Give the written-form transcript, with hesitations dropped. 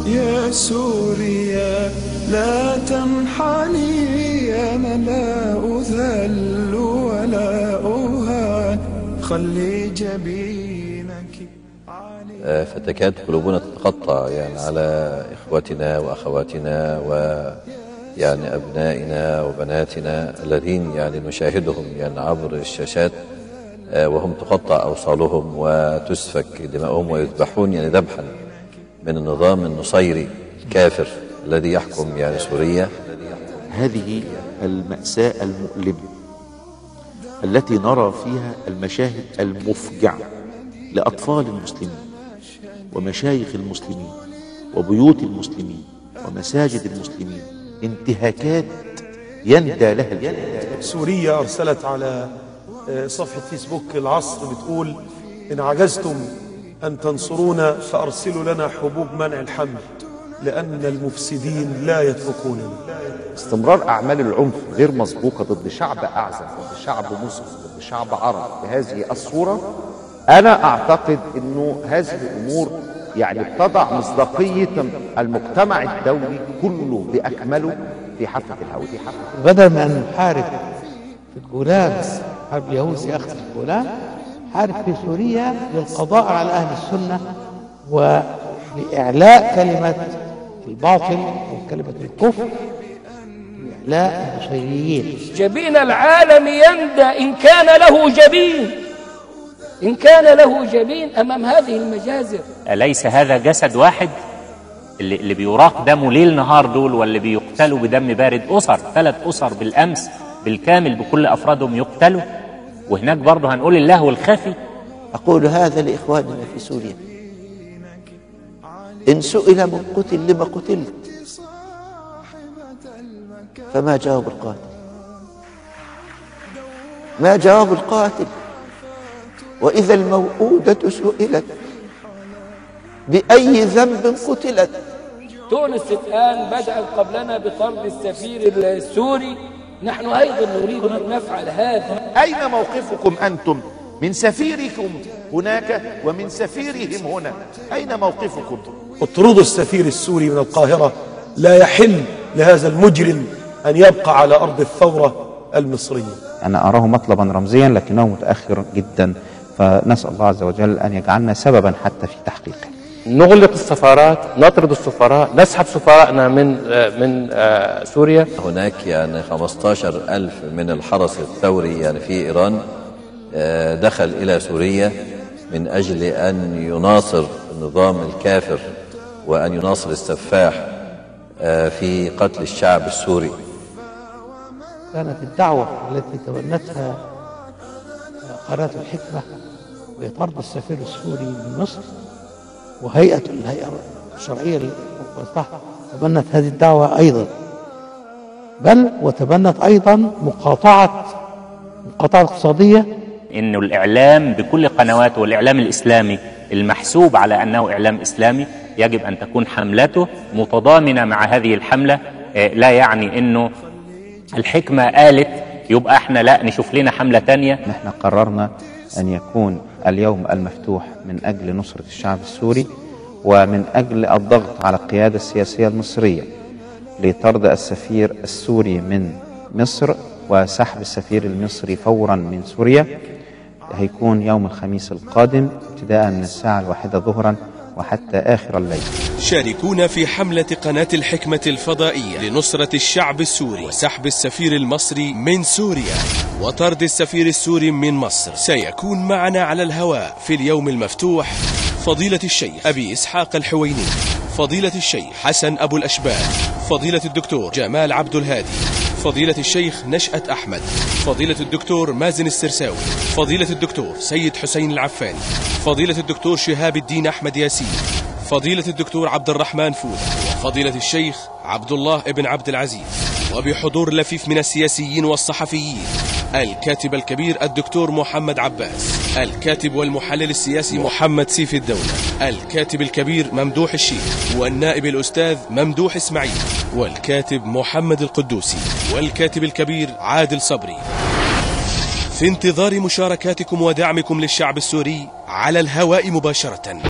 يا سوريا لا تنحني، أنا لا أذل ولا أهان، خلي جبينك علي. فتكاد قلوبنا تتقطع يعني على إخوتنا وأخواتنا ويعني أبنائنا وبناتنا الذين يعني نشاهدهم يعني عبر الشاشات وهم تقطع أوصالهم وتسفك دماؤهم ويذبحون يعني ذبحا من النظام النصيري الكافر الذي يحكم يعني سوريا. هذه المأساة المؤلمة التي نرى فيها المشاهد المفجعة لأطفال المسلمين ومشايخ المسلمين وبيوت المسلمين ومساجد المسلمين، انتهاكات يندى لها الجلد. سوريا أرسلت على صفحة فيسبوك العصر بتقول: إن عجزتم أن تنصرونا فأرسلوا لنا حبوب منع الحمل، لأن المفسدين لا يتركوننا. استمرار أعمال العنف غير مسبوقة ضد شعب أعزل، ضد شعب مسلم، ضد شعب عرب بهذه الصورة، أنا أعتقد أنه هذه الأمور يعني بتضع مصداقية المجتمع الدولي كله بأكمله في حافة الهوية. بدل من أن نحارب في الجولان حرب اليهود في أخذ الجولان، حارب في سوريا للقضاء على أهل السنة ولإعلاء كلمة الباطل وكلمة الكفر، وإعلاء النصيريين. جبين العالم يندى إن كان له جبين، إن كان له جبين أمام هذه المجازر. أليس هذا جسد واحد اللي بيراق دمه ليل نهار دول، واللي بيقتلوا بدم بارد؟ أسر، 3 أسر بالأمس بالكامل بكل أفرادهم يقتلوا، وهناك برضه هنقول اللهو الخفي. أقول هذا لإخواننا في سوريا: إن سئل من قتل لما قتلت فما جاوب القاتل، ما جاوب القاتل. وإذا الموءودة سئلت بأي ذنب قتلت. تونس الآن بدأت قبلنا بطرد السفير السوري، نحن أيضا نريد أن نفعل هذا. أين موقفكم أنتم من سفيركم هناك ومن سفيرهم هنا؟ أين موقفكم؟ اطردوا السفير السوري من القاهرة، لا يحل لهذا المجرم أن يبقى على أرض الثورة المصرية. أنا أراه مطلبا رمزيا لكنه متأخر جدا، فنسأل الله عز وجل أن يجعلنا سببا حتى في تحقيقه. نغلق السفارات، نطرد السفراء، نسحب سفراءنا من سوريا. هناك يعني 15,000 من الحرس الثوري يعني في إيران دخل إلى سوريا من أجل أن يناصر النظام الكافر وأن يناصر السفاح في قتل الشعب السوري. كانت الدعوة التي تبنتها قناة الحكمة بطرد السفير السوري من مصر، وهيئة الشرعية للمصلحة تبنت هذه الدعوة أيضا، بل وتبنت أيضا مقاطعة اقتصادية. إنه الإعلام بكل قنواته والإعلام الإسلامي المحسوب على أنه إعلام إسلامي يجب أن تكون حملته متضامنة مع هذه الحملة. لا يعني إنه الحكمة قالت يبقى احنا لا نشوف لنا حملة تانية. نحن قررنا أن يكون اليوم المفتوح من أجل نصرة الشعب السوري ومن أجل الضغط على القيادة السياسية المصرية لطرد السفير السوري من مصر وسحب السفير المصري فورا من سوريا. هيكون يوم الخميس القادم ابتداء من الساعة 1 ظهرا وحتى آخر الليل. شاركونا في حملة قناة الحكمة الفضائية لنصرة الشعب السوري وسحب السفير المصري من سوريا وطرد السفير السوري من مصر. سيكون معنا على الهواء في اليوم المفتوح فضيلة الشيخ أبي إسحاق الحويني، فضيلة الشيخ حسن أبو الأشبال، فضيلة الدكتور جمال عبد الهادي، فضيلة الشيخ نشأت أحمد، فضيلة الدكتور مازن السرساوي، فضيلة الدكتور سيد حسين العفاني، فضيلة الدكتور شهاب الدين أحمد ياسين، فضيلة الدكتور عبد الرحمن فودة، وفضيلة الشيخ عبد الله ابن عبد العزيز، وبحضور لفيف من السياسيين والصحفيين، الكاتب الكبير الدكتور محمد عباس، الكاتب والمحلل السياسي محمد سيف الدولة، الكاتب الكبير ممدوح الشيخ، والنائب الأستاذ ممدوح إسماعيل، والكاتب محمد القدوسي، والكاتب الكبير عادل صبري. في انتظار مشاركاتكم ودعمكم للشعب السوري على الهواء مباشرة.